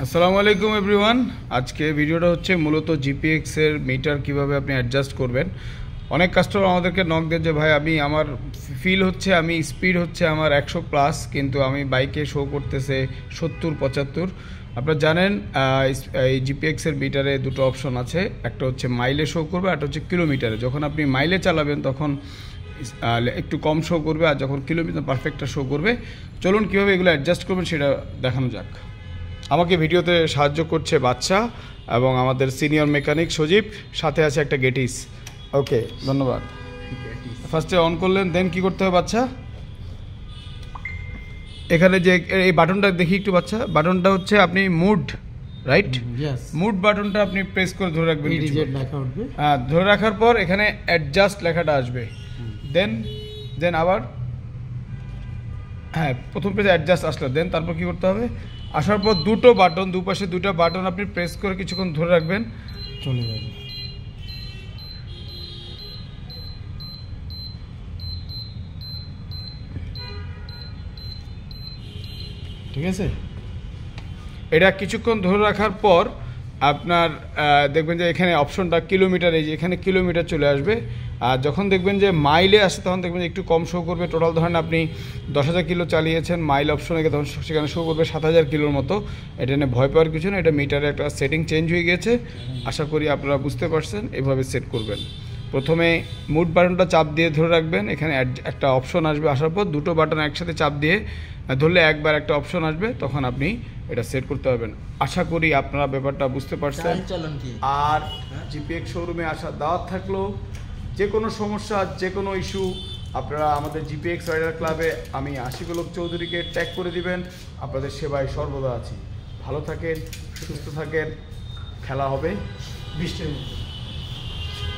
আসসালামু আলাইকুম এভরিওয়ান। আজকে ভিডিওটা হচ্ছে মূলত জিপিএক্স এর মিটার কিভাবে আপনি অ্যাডজাস্ট করবেন। অনেক কাস্টমার আমাদেরকে নক দেন যে ভাই আমি আমার ফিল হচ্ছে আমি স্পিড হচ্ছে আমার 100 প্লাস, কিন্তু আমি বাইকে শো করতেছে 70-75। আপনারা জানেন এই জিপিএক্স এর মিটারে দুটো অপশন আছে, একটা হচ্ছে মাইলে শো করবে, একটা হচ্ছে কিলোমিটারে। যখন আপনি মাইলে চালাবেন তখন একটু কম শো করবে, আর যখন কিলোমিটার পারফেক্টটা শো করবে। চলুন কীভাবে এগুলো অ্যাডজাস্ট করবেন সেটা দেখানো যাক। আমাকে ভিডিওতে সাহায্য করছে বাচ্চা এবং আমাদের সিনিয়র মেকানিক সজীব, সাথে আছে একটা গেটিস। ওকে, ধন্যবাদ। ফার্স্টে অন করলেন, দেন কি করতে হবে বাচ্চা? এখানে যে এই বাটনটা দেখি একটু বাচ্চা, বাটনটা হচ্ছে আপনি মুড রাইট, মুড বাটনটা আপনি প্রেস করে ধরে রাখবেন। হ্যাঁ, ধরে রাখার পর এখানে অ্যাডজাস্ট লেখাটা আসবে। দেন আবার হ্যাঁ, প্রথম পেজে অ্যাডজাস্ট আসলো। দেন তারপর কি করতে হবে? আসার পর দুটো বাটন, দুপাশে দুটো বাটন আপনি প্রেস করে কিছুক্ষণ ধরে রাখবেন, চলে যাবে। ঠিক আছে, এটা কিছুক্ষণ ধরে রাখার পর আপনার দেখবেন যে এখানে অপশনটা কিলোমিটার, এই যে এখানে কিলোমিটার চলে আসবে। আর যখন দেখবেন যে মাইলে আসে তখন দেখবেন একটু কম শো করবে। টোটাল ধরেন আপনি 10,000 কিলো চালিয়েছেন, মাইল অপশনে তখন সেখানে শো করবে 7,000 কিলোর মতো। এটা নিয়ে ভয় পাওয়ার কিছু না, এটা মিটারে একটা সেটিং চেঞ্জ হয়ে গেছে। আশা করি আপনারা বুঝতে পারছেন, এভাবে সেট করবেন। প্রথমে মুড বাটনটা চাপ দিয়ে ধরে রাখবেন, এখানে একটা অপশন আসবে। আসার পর দুটো বাটন একসাথে চাপ দিয়ে ধরলে একবার একটা অপশন আসবে, তখন আপনি এটা সেট করতে পারবেন। আশা করি আপনারা ব্যাপারটা বুঝতে পারছেন। আর জিপিএক্স শোরুমে আসার দাওয়াত থাকলো। যে কোনো সমস্যা, যে কোনো ইস্যু আপনারা আমাদের জিপিএক্স রাইডার ক্লাবে আমি আশিকুল চৌধুরীকে ট্যাগ করে দিবেন। আপনাদের সেবায় সর্বদা আছি। ভালো থাকেন, সুস্থ থাকেন। খেলা হবে 20টার মধ্যে।